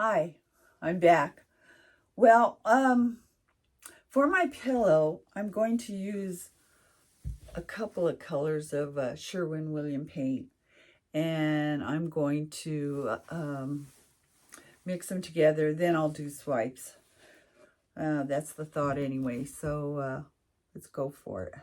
Hi, I'm back. Well, for my pillow, I'm going to use a couple of colors of Sherwin-Williams paint, and I'm going to mix them together. Then I'll do swipes. That's the thought anyway, so let's go for it.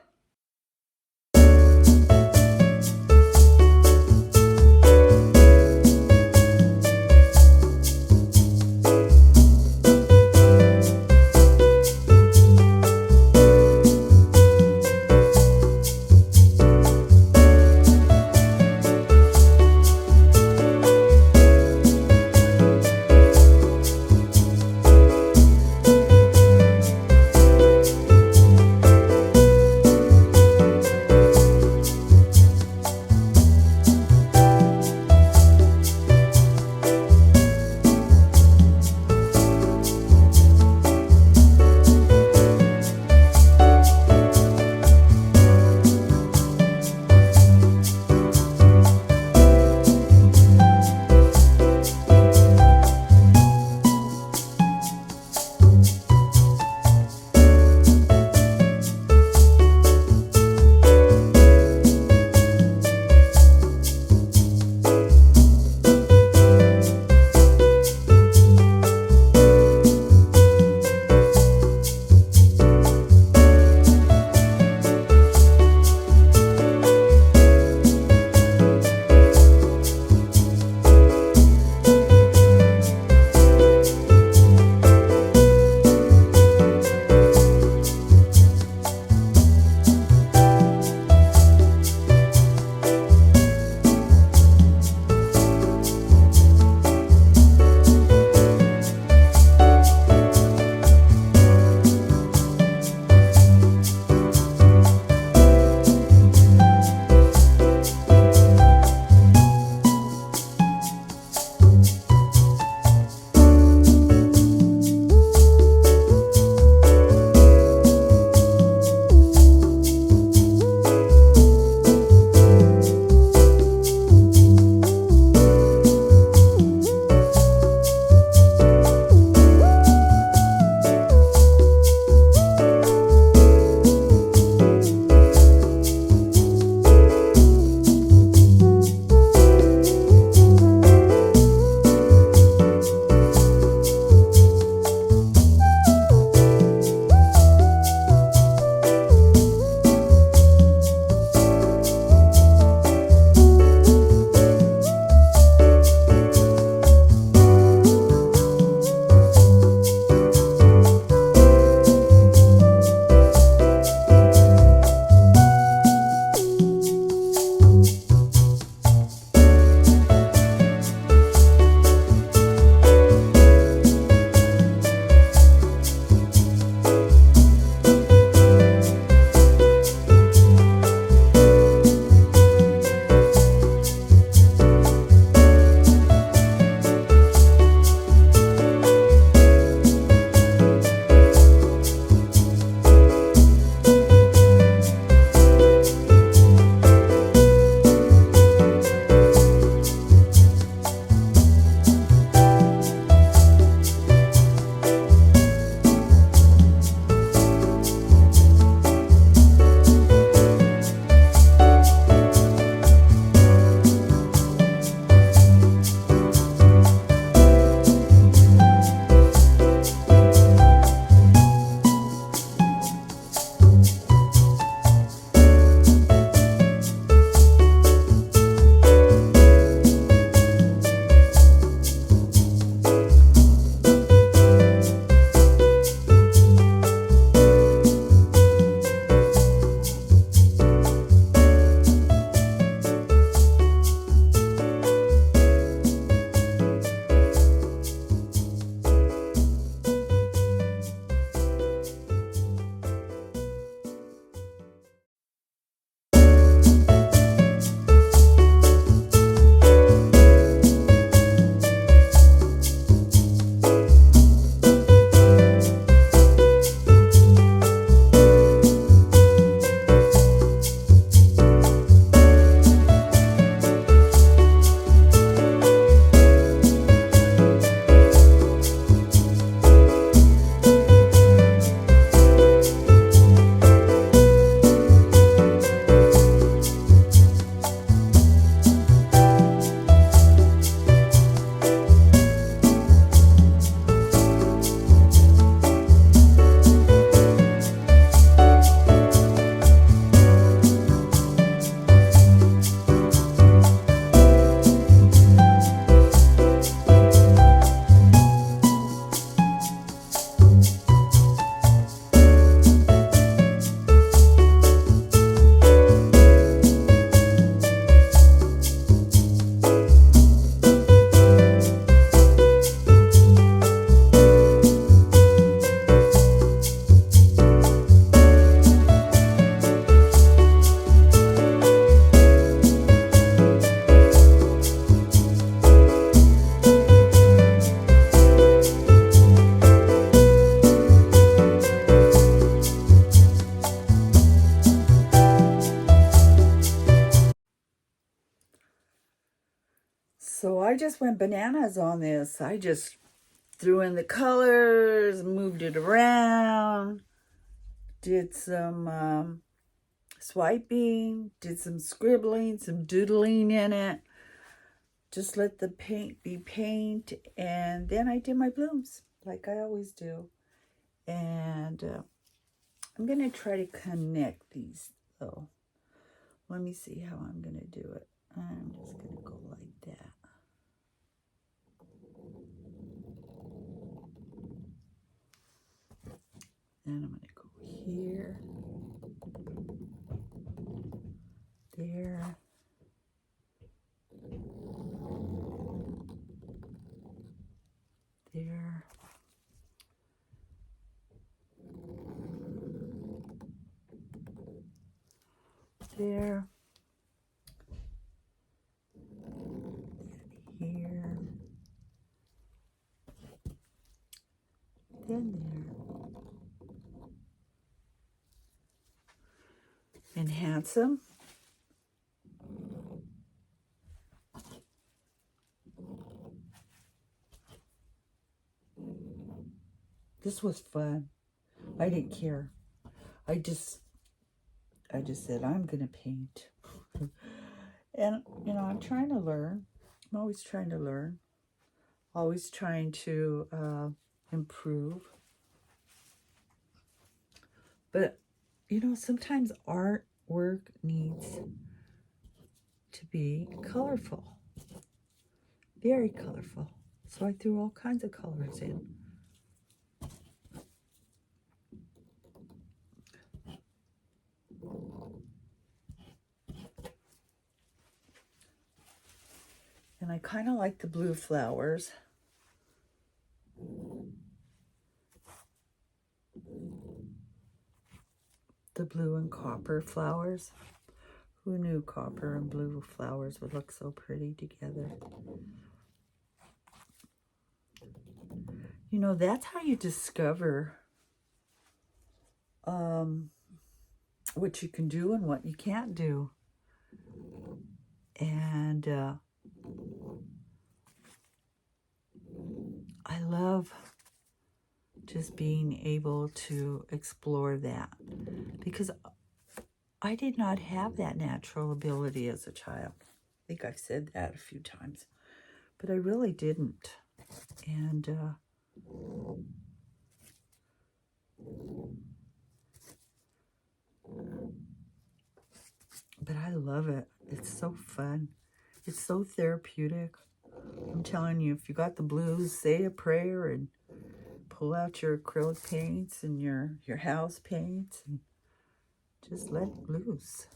So I just went bananas on this. I just threw in the colors, moved it around, did some swiping, did some scribbling, some doodling in it. Just let the paint be paint, and then I did my blooms like I always do. And I'm going to try to connect these though. Let me see how I'm going to do it. I'm just going to go like that. And I'm going to go here, there, there, there, here, then there. Enhance them. This was fun. I didn't care. I just said, I'm going to paint. And, you know, I'm trying to learn. I'm always trying to learn. Always trying to improve. But, you know, sometimes artwork needs to be colorful. Very colorful. So I threw all kinds of colors in. And I kind of like the blue flowers. The blue and copper flowers. Who knew copper and blue flowers would look so pretty together? You know, that's how you discover what you can do and what you can't do. And I love just being able to explore that, because I did not have that natural ability as a child. I think I've said that a few times, but I really didn't. And but I love it. It's so fun. It's so therapeutic. I'm telling you, if you got the blues, say a prayer and pull out your acrylic paints and your house paints and just let loose.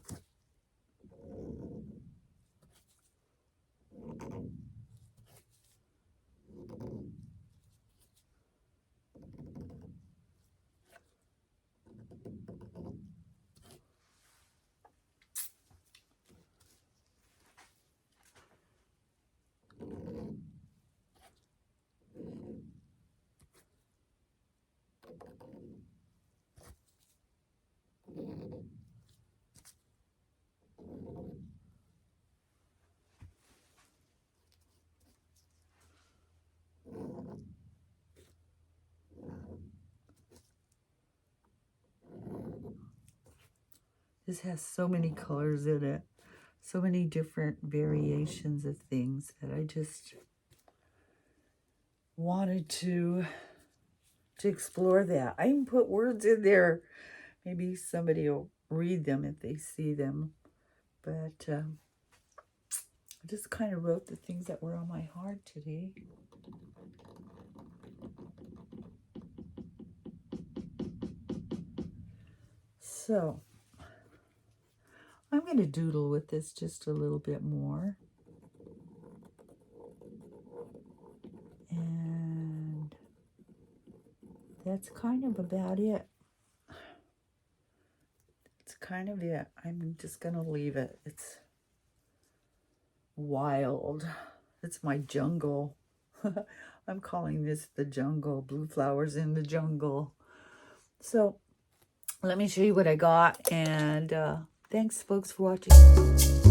This has so many colors in it, so many different variations of things that I just wanted to explore that. I even put words in there. Maybe somebody will read them if they see them. But I just kind of wrote the things that were on my heart today. So I'm going to doodle with this just a little bit more. And that's kind of about it. It's kind of it. I'm just going to leave it. It's wild. It's my jungle. I'm calling this the jungle. Blue flowers in the jungle. So let me show you what I got. And thanks, folks, for watching.